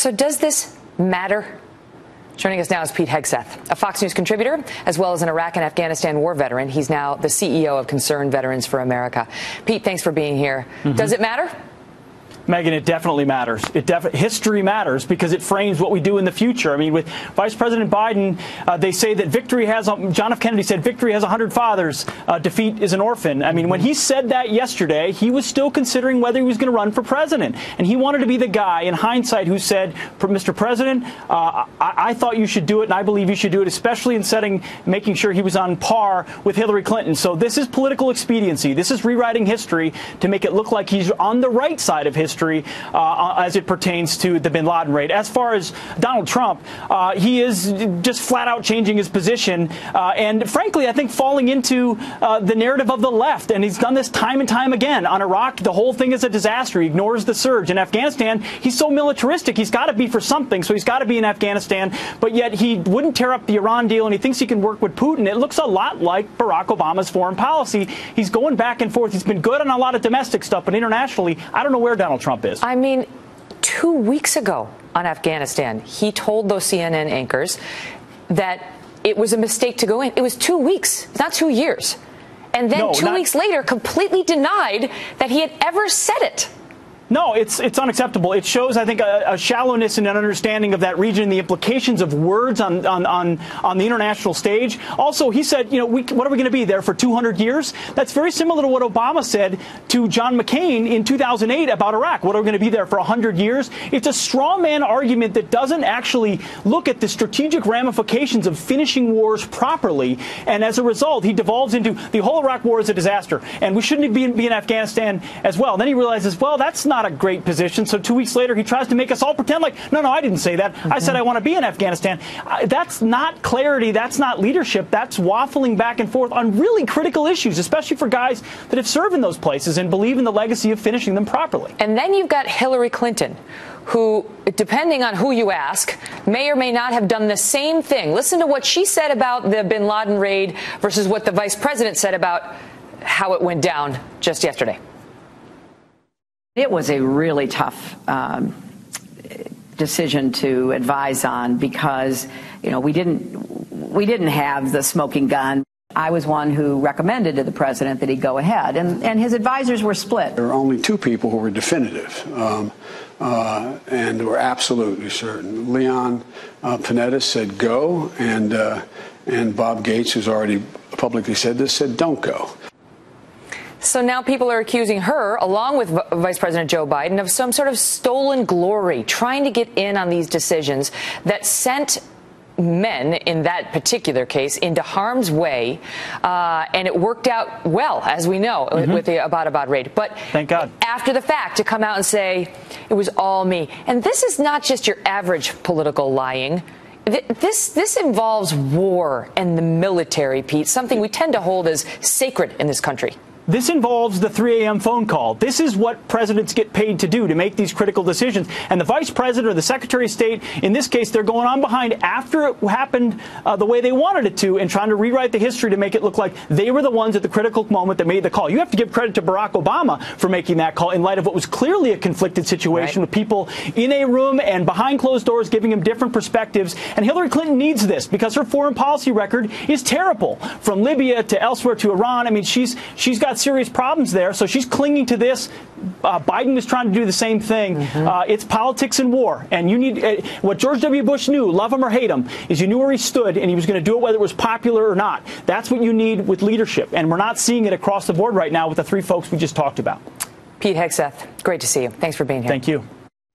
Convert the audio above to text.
So does this matter? Joining us now is Pete Hegseth, a Fox News contributor, as well as an Iraq and Afghanistan war veteran. He's now the CEO of Concerned Veterans for America. Pete, thanks for being here. Does it matter? Megyn, it definitely matters. History matters because it frames what we do in the future. I mean, with Vice President Biden, they say that victory has, John F. Kennedy said, victory has 100 fathers, defeat is an orphan. I mean, when he said that yesterday, he was still considering whether he was going to run for president. And he wanted to be the guy, in hindsight, who said, Mr. President, I thought you should do it, and I believe you should do it, especially in making sure he was on par with Hillary Clinton. So this is political expediency. This is rewriting history to make it look like he's on the right side of history. As it pertains to the bin Laden raid. As far as Donald Trump, he is just flat out changing his position and frankly, I think falling into the narrative of the left. And he's done this time and time again. On Iraq, the whole thing is a disaster. He ignores the surge. In Afghanistan, he's so militaristic. He's got to be for something. So he's got to be in Afghanistan. But yet he wouldn't tear up the Iran deal, and he thinks he can work with Putin. It looks a lot like Barack Obama's foreign policy. He's going back and forth. He's been good on a lot of domestic stuff, but internationally, I don't know where Donald Trump is. I mean, 2 weeks ago on Afghanistan, he told those CNN anchors that it was a mistake to go in. It was 2 weeks, not 2 years. And then 2 weeks later, completely denied that he had ever said it. No, it's unacceptable. It shows, I think, a shallowness and an understanding of that region and the implications of words on the international stage. Also, he said, what are we going to be there for 200 years? That's very similar to what Obama said to John McCain in 2008 about Iraq. What are we going to be there for 100 years? It's a straw man argument that doesn't actually look at the strategic ramifications of finishing wars properly. And as a result, he devolves into the whole Iraq war is a disaster, and we shouldn't be in Afghanistan as well. And then he realizes, well, that's not a great position. So 2 weeks later, he tries to make us all pretend like, no, I didn't say that. I said I want to be in Afghanistan. That's not clarity. That's not leadership. That's waffling back and forth on really critical issues, especially for guys that have served in those places and believe in the legacy of finishing them properly. And then you've got Hillary Clinton, who, depending on who you ask, may or may not have done the same thing. Listen to what she said about the bin Laden raid versus what the vice president said about how it went down just yesterday. It was a really tough decision to advise on because, we didn't have the smoking gun. I was one who recommended to the president that he go ahead, and his advisors were split. There were only two people who were definitive and were absolutely certain. Leon Panetta said go, and Bob Gates, who's already publicly said this, said don't go. So now people are accusing her, along with Vice President Joe Biden, of some sort of stolen glory, trying to get in on these decisions that sent men, in that particular case, into harm's way. And it worked out well, as we know, with the Abbottabad raid. But thank God, after the fact, to come out and say it was all me. And this is not just your average political lying. This involves war and the military, Pete, something we tend to hold as sacred in this country. This involves the 3 a.m. phone call. This is what presidents get paid to do, to make these critical decisions. And the vice president or the secretary of state, in this case, they're going on behind after it happened the way they wanted it to and trying to rewrite the history to make it look like they were the ones at the critical moment that made the call. You have to give credit to Barack Obama for making that call in light of what was clearly a conflicted situation with people in a room and behind closed doors giving him different perspectives. And Hillary Clinton needs this because her foreign policy record is terrible. From Libya to elsewhere to Iran, I mean, she's got serious problems there, so she's clinging to this. Biden is trying to do the same thing. It's politics and war, and you need what George W. Bush knew, love him or hate him, is you knew where he stood, and he was going to do it whether it was popular or not. That's what you need with leadership, and we're not seeing it across the board right now with the three folks we just talked about. Pete Hegseth, great to see you. Thanks for being here. Thank you.